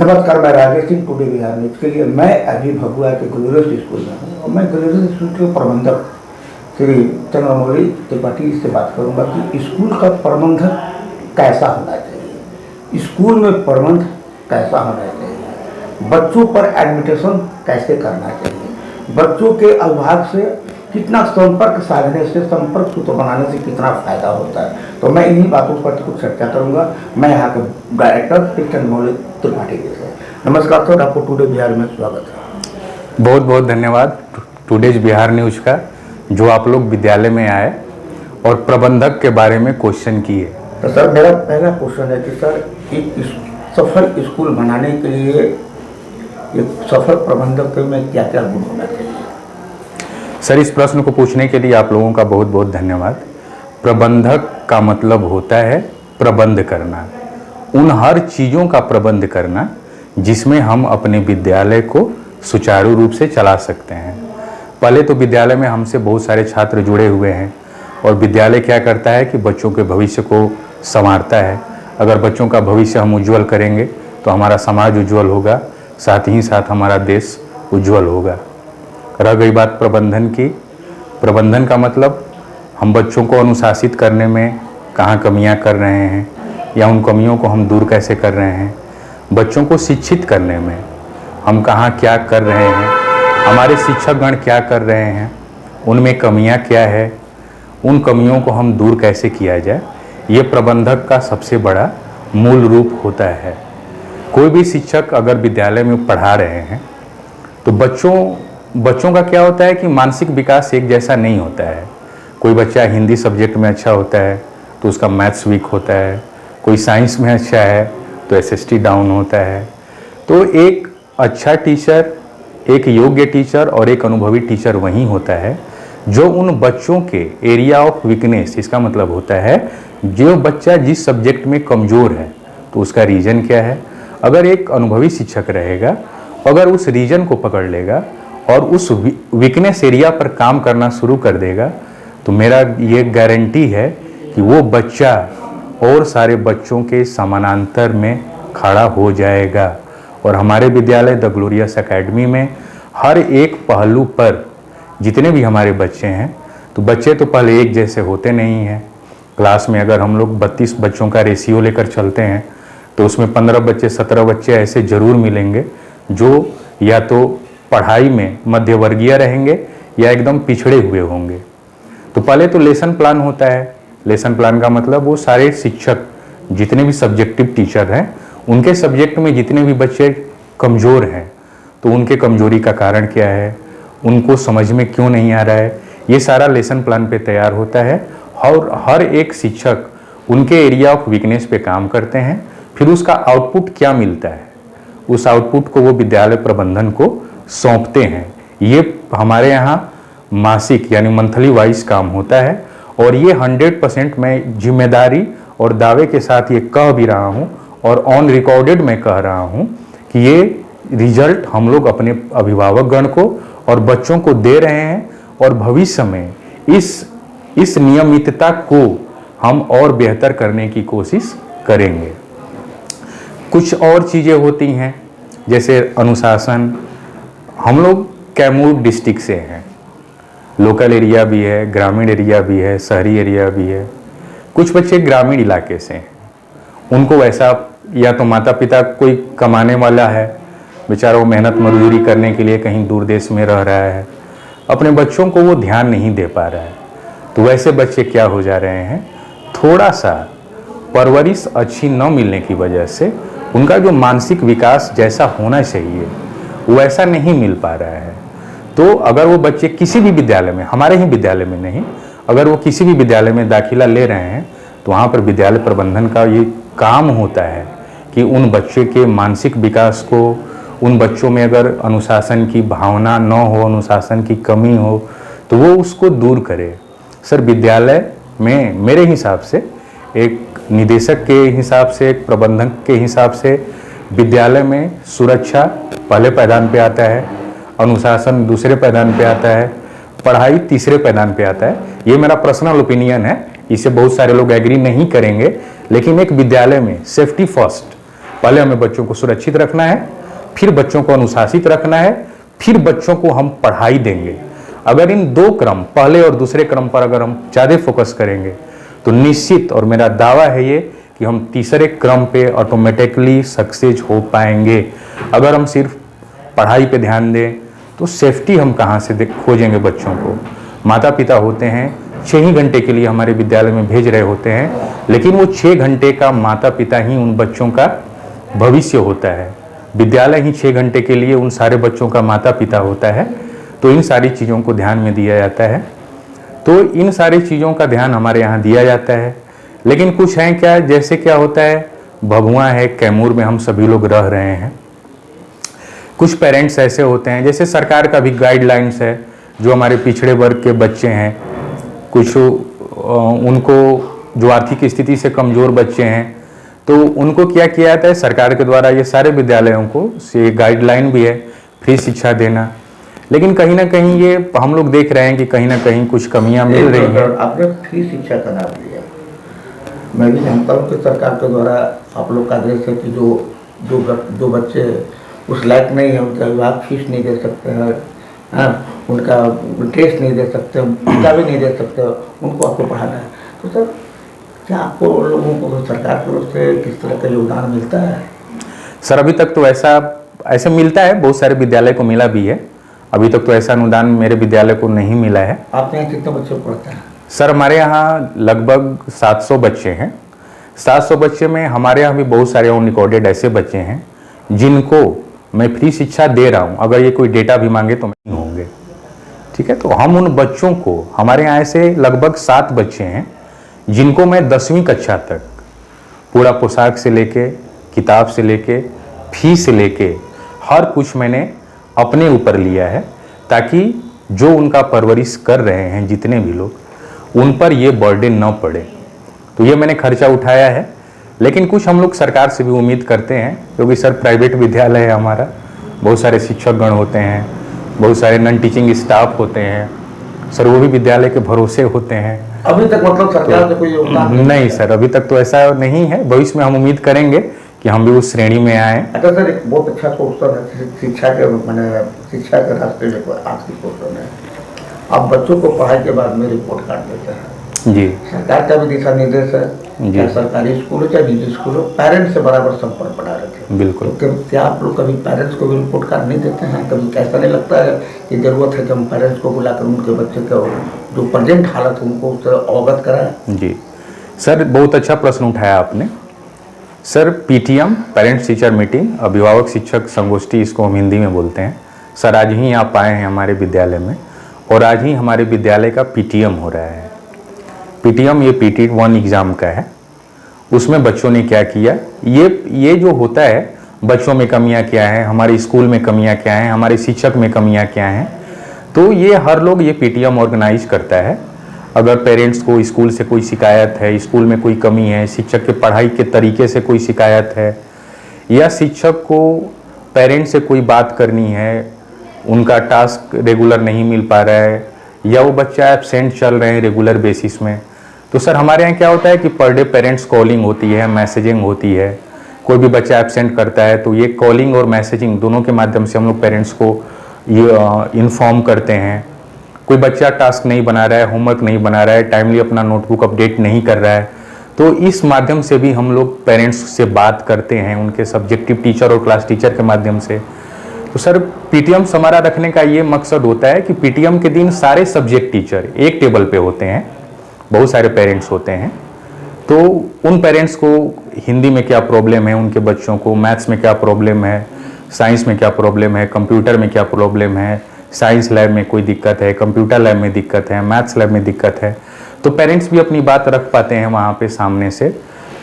नमस्कार, मैं Rajesh Singh today Bihar news के लिए। मैं अभी भभुआ के ग्लोरियस स्कूल में हूँ और मैं ग्लोरियस स्कूल के प्रबंधक श्री चंद्रमौली त्रिपाठी से बात करूँगा कि स्कूल का प्रबंधन कैसा होना चाहिए, स्कूल में प्रबंध कैसा होना चाहिए, बच्चों पर एडमिटेशन कैसे करना चाहिए, बच्चों के अभिभावक से कितना संपर्क साधने से, संपर्क सूत्र बनाने से कितना फायदा होता है। तो मैं इन्हीं बातों पर कुछ चर्चा करूंगा। मैं यहाँ के डायरेक्टर श्री चंद्रमौली त्रिपाठी जी से। नमस्कार सर, आपको टुडे बिहार में स्वागत है। बहुत बहुत धन्यवाद टुडेज बिहार न्यूज का, जो आप लोग विद्यालय में आए और प्रबंधक के बारे में क्वेश्चन किए। तो सर, मेरा पहला क्वेश्चन है कि सर, एक सफल स्कूल बनाने के लिए एक सफल प्रबंधक में क्या क्या गुण होना चाहिए? सर, इस प्रश्न को पूछने के लिए आप लोगों का बहुत बहुत धन्यवाद। प्रबंधक का मतलब होता है प्रबंध करना, उन हर चीज़ों का प्रबंध करना जिसमें हम अपने विद्यालय को सुचारू रूप से चला सकते हैं। पहले तो विद्यालय में हमसे बहुत सारे छात्र जुड़े हुए हैं और विद्यालय क्या करता है कि बच्चों के भविष्य को संवारता है। अगर बच्चों का भविष्य हम उज्जवल करेंगे तो हमारा समाज उज्जवल होगा, साथ ही साथ हमारा देश उज्जवल होगा। रह गई बात प्रबंधन की, प्रबंधन का मतलब हम बच्चों को अनुशासित करने में कहाँ कमियाँ कर रहे हैं या उन कमियों को हम दूर कैसे कर रहे हैं, बच्चों को शिक्षित करने में हम कहाँ क्या कर रहे हैं, हमारे शिक्षकगण क्या कर रहे हैं, उनमें कमियाँ क्या है, उन कमियों को हम दूर कैसे किया जाए, ये प्रबंधक का सबसे बड़ा मूल रूप होता है। कोई भी शिक्षक अगर विद्यालय में पढ़ा रहे हैं तो बच्चों का क्या होता है कि मानसिक विकास एक जैसा नहीं होता है। कोई बच्चा हिंदी सब्जेक्ट में अच्छा होता है तो उसका मैथ्स वीक होता है, कोई साइंस में अच्छा है तो एसएसटी डाउन होता है। तो एक अच्छा टीचर, एक योग्य टीचर और एक अनुभवी टीचर वही होता है जो उन बच्चों के एरिया ऑफ वीकनेस, इसका मतलब होता है जो बच्चा जिस सब्जेक्ट में कमज़ोर है तो उसका रीजन क्या है। अगर एक अनुभवी शिक्षक रहेगा, अगर उस रीजन को पकड़ लेगा और उस वीकनेस एरिया पर काम करना शुरू कर देगा तो मेरा ये गारंटी है कि वो बच्चा और सारे बच्चों के समानांतर में खड़ा हो जाएगा। और हमारे विद्यालय द ग्लोरियस एकेडमी में हर एक पहलू पर जितने भी हमारे बच्चे हैं, तो बच्चे तो पहले एक जैसे होते नहीं हैं। क्लास में अगर हम लोग 32 बच्चों का रेशियो लेकर चलते हैं तो उसमें 15 बच्चे 17 बच्चे ऐसे ज़रूर मिलेंगे जो या तो पढ़ाई में मध्यवर्गीय रहेंगे या एकदम पिछड़े हुए होंगे। तो पहले तो लेसन प्लान होता है। लेसन प्लान का मतलब वो सारे शिक्षक जितने भी सब्जेक्टिव टीचर हैं, उनके सब्जेक्ट में जितने भी बच्चे कमज़ोर हैं तो उनके कमज़ोरी का कारण क्या है, उनको समझ में क्यों नहीं आ रहा है, ये सारा लेसन प्लान पे तैयार होता है। और हर एक शिक्षक उनके एरिया ऑफ वीकनेस पे काम करते हैं। फिर उसका आउटपुट क्या मिलता है, उस आउटपुट को वो विद्यालय प्रबंधन को सौंपते हैं। ये हमारे यहाँ मासिक यानी मंथली वाइज काम होता है और ये 100% मैं जिम्मेदारी और दावे के साथ ये कह भी रहा हूँ और ऑन रिकॉर्डेड मैं कह रहा हूँ कि ये रिजल्ट हम लोग अपने अभिभावकगण को और बच्चों को दे रहे हैं और भविष्य में इस नियमितता को हम और बेहतर करने की कोशिश करेंगे। कुछ और चीज़ें होती हैं जैसे अनुशासन। हम लोग कैमूर डिस्ट्रिक्ट से हैं, लोकल एरिया भी है, ग्रामीण एरिया भी है, शहरी एरिया भी है। कुछ बच्चे ग्रामीण इलाके से हैं, उनको वैसा या तो माता पिता कोई कमाने वाला है, बेचारा वो मेहनत मजदूरी करने के लिए कहीं दूर देश में रह रहा है, अपने बच्चों को वो ध्यान नहीं दे पा रहा है। तो वैसे बच्चे क्या हो जा रहे हैं, थोड़ा सा परवरिश अच्छी न मिलने की वजह से उनका जो मानसिक विकास जैसा होना चाहिए वैसा नहीं मिल पा रहा है। तो अगर वो बच्चे किसी भी विद्यालय में, हमारे ही विद्यालय में नहीं, अगर वो किसी भी विद्यालय में दाखिला ले रहे हैं तो वहाँ पर विद्यालय प्रबंधन का ये काम होता है कि उन बच्चे के मानसिक विकास को, उन बच्चों में अगर अनुशासन की भावना न हो, अनुशासन की कमी हो, तो वो उसको दूर करे। सर, विद्यालय में मेरे हिसाब से, एक निदेशक के हिसाब से, एक प्रबंधक के हिसाब से, विद्यालय में सुरक्षा पहले पैदान पे आता है, अनुशासन दूसरे पैदान पे आता है, पढ़ाई तीसरे पैदान पे आता है। ये मेरा पर्सनल ओपिनियन है, इसे बहुत सारे लोग एग्री नहीं करेंगे, लेकिन एक विद्यालय में सेफ्टी फर्स्ट, पहले हमें बच्चों को सुरक्षित रखना है, फिर बच्चों को अनुशासित रखना है, फिर बच्चों को हम पढ़ाई देंगे। अगर इन दो क्रम, पहले और दूसरे क्रम पर अगर हम ज़्यादा फोकस करेंगे तो निश्चित, और मेरा दावा है ये, कि हम तीसरे क्रम पे ऑटोमेटिकली सक्सेस हो पाएंगे। अगर हम सिर्फ पढ़ाई पे ध्यान दें तो सेफ्टी हम कहाँ से खोजेंगे बच्चों को। माता पिता होते हैं 6 ही घंटे के लिए हमारे विद्यालय में भेज रहे होते हैं, लेकिन वो 6 घंटे का माता पिता ही उन बच्चों का भविष्य होता है। विद्यालय ही 6 घंटे के लिए उन सारे बच्चों का माता पिता होता है। तो इन सारी चीज़ों को ध्यान में दिया जाता है, तो इन सारी चीज़ों का ध्यान हमारे यहाँ दिया जाता है। लेकिन कुछ हैं क्या, जैसे क्या होता है, भभुआ है, कैमूर में हम सभी लोग रह रहे हैं। कुछ पेरेंट्स ऐसे होते हैं, जैसे सरकार का भी गाइडलाइंस है, जो हमारे पिछड़े वर्ग के बच्चे हैं, कुछ उनको जो आर्थिक स्थिति से कमज़ोर बच्चे हैं, तो उनको क्या किया जाता है सरकार के द्वारा, ये सारे विद्यालयों को से गाइडलाइन भी है फ्री शिक्षा देना। लेकिन कहीं ना कहीं ये हम लोग देख रहे हैं कि कहीं ना कहीं कुछ कमियां मिल रही हैं। आपने फ्री शिक्षा का नाम लिया, मैं भी जानता हूँ कि सरकार के द्वारा आप लोग का आदेश है कि जो बच्चे उस लायक नहीं है, उनका अभिभावक फीस नहीं दे सकते हैं, हाँ, उनका टेस्ट नहीं दे सकते, किताबें नहीं दे सकते, उनको आपको पढ़ाना है। तो सर, क्या आपको लोगों को सरकार की ओर से किस तरह का योगदान मिलता है? सर अभी तक तो ऐसा मिलता है, बहुत सारे विद्यालय को मिला भी है। अभी तक तो ऐसा अनुदान मेरे विद्यालय को नहीं मिला है। आपके यहाँ कितने बच्चे पढ़ते हैं? सर हमारे यहाँ लगभग 700 बच्चे हैं। 700 बच्चे में हमारे यहाँ भी बहुत सारे अनरिकॉर्डेड ऐसे बच्चे हैं जिनको मैं फ्री शिक्षा दे रहा हूँ। अगर ये कोई डेटा भी मांगे तो नहीं होंगे, ठीक है। तो हम उन बच्चों को, हमारे यहाँ ऐसे लगभग 7 बच्चे हैं जिनको मैं 10वीं कक्षा तक पूरा पोशाक से लेके, किताब से लेके, फीस से लेके हर कुछ मैंने अपने ऊपर लिया है, ताकि जो उनका परवरिश कर रहे हैं जितने भी लोग, उन पर ये बर्डन न पड़े। तो ये मैंने खर्चा उठाया है। लेकिन कुछ हम लोग सरकार से भी उम्मीद करते हैं, क्योंकि सर प्राइवेट विद्यालय है हमारा, बहुत सारे शिक्षकगण होते हैं, बहुत सारे नॉन टीचिंग स्टाफ होते हैं सर, वो भी विद्यालय के भरोसे होते हैं। अभी तक मतलब सरकार से कोई योगदान नहीं सर, अभी तक तो ऐसा नहीं है। भविष्य में हम उम्मीद करेंगे कि हम भी उस श्रेणी में आए। अच्छा सर, एक बहुत अच्छा क्वेश्चन है शिक्षा के रास्ते में आखिरी क्वेश्चन है। आप बच्चों को पढ़ाई के बाद में रिपोर्ट कार्ड देते हैं जी, सरकार का भी दिशा निर्देश है, जी, सरकारी स्कूल हो चाहे निजी स्कूल हो, पेरेंट्स से बराबर संपर्क बना रखे। बिल्कुल। तो क्या आप लोग कभी पेरेंट्स को भी रिपोर्ट कार्ड नहीं देते हैं? कभी ऐसा नहीं लगता है कि जरूरत है कि हम पेरेंट्स को बुलाकर उनके बच्चे का जो प्रेजेंट हालत है उनको उससे अवगत कराएं? जी सर, बहुत अच्छा प्रश्न उठाया आपने। Sir PTM, parents teacher meeting, अभिभावक शिक्षक संगोष्ठी, इसको हम हिंदी में बोलते हैं। सर आज ही आप आए हैं हमारे विद्यालय में, और आज ही हमारे विद्यालय का पीटीएम हो रहा है। पीटीएम ये PT1 एग्ज़ाम का है। उसमें बच्चों ने क्या किया, ये जो होता है, बच्चों में कमियां क्या हैं, हमारे स्कूल में कमियां क्या हैं, हमारे शिक्षक में कमियां क्या हैं, तो ये हर लोग ये पीटीएम ऑर्गेनाइज करता है। अगर पेरेंट्स को स्कूल से कोई शिकायत है, स्कूल में कोई कमी है, शिक्षक के पढ़ाई के तरीके से कोई शिकायत है, या शिक्षक को पेरेंट्स से कोई बात करनी है, उनका टास्क रेगुलर नहीं मिल पा रहा है, या वो बच्चा एब्सेंट चल रहे हैं रेगुलर बेसिस में, तो सर हमारे यहाँ क्या होता है कि पर डे पेरेंट्स कॉलिंग होती है, मैसेजिंग होती है। कोई भी बच्चा एब्सेंट करता है तो ये कॉलिंग और मैसेजिंग दोनों के माध्यम से हम लोग पेरेंट्स को ये इन्फॉर्म करते हैं। कोई बच्चा टास्क नहीं बना रहा है, होमवर्क नहीं बना रहा है, टाइमली अपना नोटबुक अपडेट नहीं कर रहा है, तो इस माध्यम से भी हम लोग पेरेंट्स से बात करते हैं, उनके सब्जेक्टिव टीचर और क्लास टीचर के माध्यम से। तो सर पीटीएम हमारा रखने का ये मकसद होता है कि पीटीएम के दिन सारे सब्जेक्ट टीचर एक टेबल पे होते हैं, बहुत सारे पेरेंट्स होते हैं, तो उन पेरेंट्स को हिंदी में क्या प्रॉब्लम है उनके बच्चों को, मैथ्स में क्या प्रॉब्लम है, साइंस में क्या प्रॉब्लम है, कंप्यूटर में क्या प्रॉब्लम है, साइंस लैब में कोई दिक्कत है, कंप्यूटर लैब में दिक्कत है, मैथ्स लैब में दिक्कत है, तो पेरेंट्स भी अपनी बात रख पाते हैं वहाँ पे सामने से।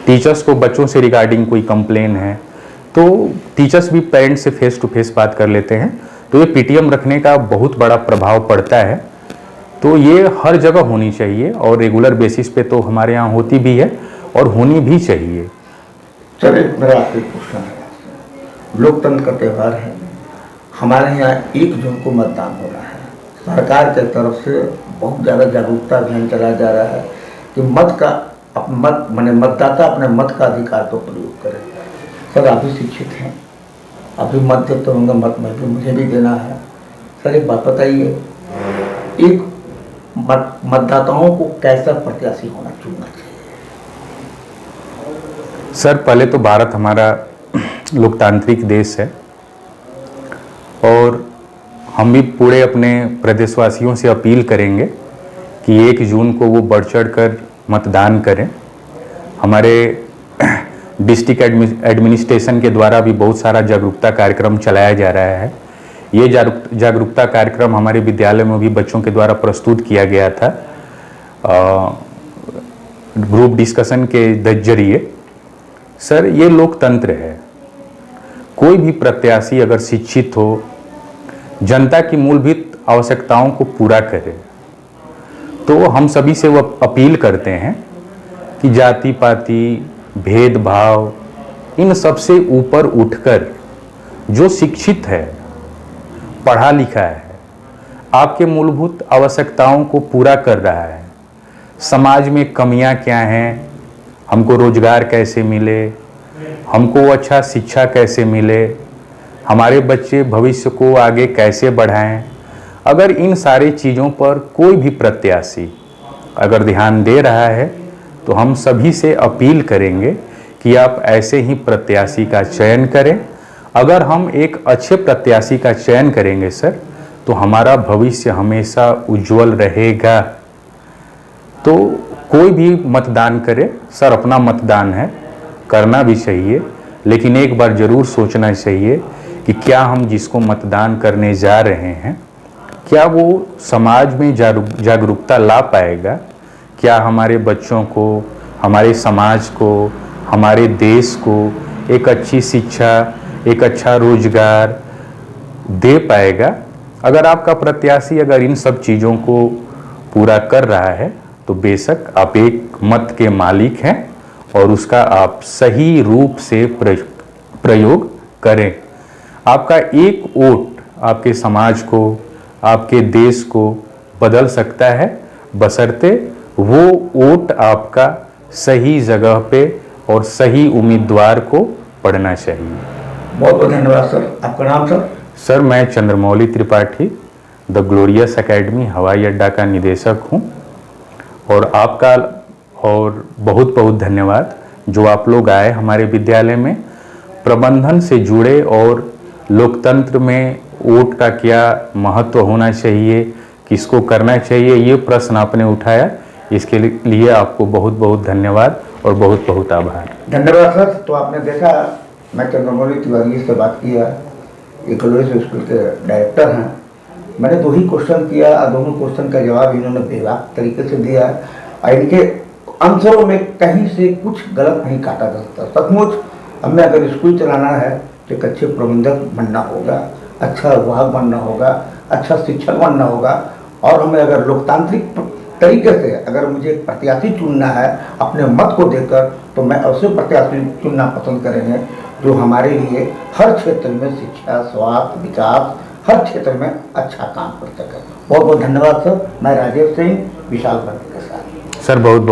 टीचर्स को बच्चों से रिगार्डिंग कोई कंप्लेन है तो टीचर्स भी पेरेंट्स से फेस टू फेस बात कर लेते हैं। तो ये पीटीएम रखने का बहुत बड़ा प्रभाव पड़ता है। तो ये हर जगह होनी चाहिए और रेगुलर बेसिस पे तो हमारे यहाँ होती भी है और होनी भी चाहिए। चलिए मेरा आपसे क्वेश्चन है, लोकतंत्र का त्यौहार है, हमारे यहाँ 1 जून को मतदान हो रहा है। सरकार के तरफ से बहुत ज़्यादा जागरूकता अभियान चलाया जा रहा है कि मतदाता अपने मत का अधिकार को प्रयोग करें। सर आप भी शिक्षित हैं, आप भी मत देते होंगे, मत में भी मुझे भी देना है। सर एक बात बताइए, एक मतदाताओं को कैसा प्रत्याशी चुनना चाहिए? सर पहले तो भारत हमारा लोकतांत्रिक देश है और हम भी पूरे अपने प्रदेशवासियों से अपील करेंगे कि 1 जून को वो बढ़ चढ़ कर मतदान करें। हमारे डिस्ट्रिक्ट एडमिनिस्ट्रेशन के द्वारा भी बहुत सारा जागरूकता कार्यक्रम चलाया जा रहा है। ये जागरूकता कार्यक्रम हमारे विद्यालय में भी बच्चों के द्वारा प्रस्तुत किया गया था ग्रुप डिस्कशन के जरिए। सर ये लोकतंत्र है, कोई भी प्रत्याशी अगर शिक्षित हो, जनता की मूलभूत आवश्यकताओं को पूरा करे, तो हम सभी से वो अपील करते हैं कि जाति पाति भेदभाव इन सब से ऊपर उठकर जो शिक्षित है, पढ़ा लिखा है, आपके मूलभूत आवश्यकताओं को पूरा कर रहा है, समाज में कमियां क्या हैं, हमको रोजगार कैसे मिले, हमको अच्छा शिक्षा कैसे मिले, हमारे बच्चे भविष्य को आगे कैसे बढ़ाएं, अगर इन सारी चीज़ों पर कोई भी प्रत्याशी अगर ध्यान दे रहा है तो हम सभी से अपील करेंगे कि आप ऐसे ही प्रत्याशी का चयन करें। अगर हम एक अच्छे प्रत्याशी का चयन करेंगे सर, तो हमारा भविष्य हमेशा उज्जवल रहेगा। तो कोई भी मतदान करे सर, अपना मतदान है, करना भी चाहिए, लेकिन एक बार ज़रूर सोचना चाहिए कि क्या हम जिसको मतदान करने जा रहे हैं, क्या वो समाज में जागरूकता ला पाएगा, क्या हमारे बच्चों को, हमारे समाज को, हमारे देश को एक अच्छी शिक्षा, एक अच्छा रोजगार दे पाएगा। अगर आपका प्रत्याशी अगर इन सब चीज़ों को पूरा कर रहा है तो बेशक आप एक मत के मालिक हैं और उसका आप सही रूप से प्रयोग करें। आपका एक वोट आपके समाज को, आपके देश को बदल सकता है, बशर्ते वो वोट आपका सही जगह पे और सही उम्मीदवार को पड़ना चाहिए। बहुत बहुत धन्यवाद सर। आपका नाम सर? सर मैं Chandramouli Tripathi, the glorious academy हवाई अड्डा का निदेशक हूँ। और आपका और बहुत बहुत धन्यवाद जो आप लोग आए हमारे विद्यालय में। प्रबंधन से जुड़े और लोकतंत्र में वोट का क्या महत्व होना चाहिए, किसको करना चाहिए, ये प्रश्न आपने उठाया, इसके लिए आपको बहुत बहुत धन्यवाद और बहुत बहुत आभार। धन्यवाद सर। तो आपने देखा, मैं चंद्रमौली तिवारी से बात किया, ये ग्लोरियस स्कूल के डायरेक्टर हैं। मैंने 2 ही क्वेश्चन किया और दोनों क्वेश्चन का जवाब इन्होंने बेबाक तरीके से दिया और इनके आंसरों में कहीं से कुछ गलत नहीं काटा जा सकता। सचमुच हमें अगर स्कूल चलाना है तो एक अच्छे प्रबंधक बनना होगा, अच्छा अभिभावक बनना होगा, अच्छा शिक्षक बनना होगा। और हमें अगर लोकतांत्रिक तरीके से अगर मुझे प्रत्याशी चुनना है अपने मत को देकर, तो मैं ऐसे प्रत्याशी चुनना पसंद करेंगे जो हमारे लिए हर क्षेत्र में शिक्षा, स्वास्थ्य, विकास, हर क्षेत्र में अच्छा काम कर सके। बहुत बहुत धन्यवाद सर। मैं राजेश सिंह, विशाल के साथ। सर बहुत बहुत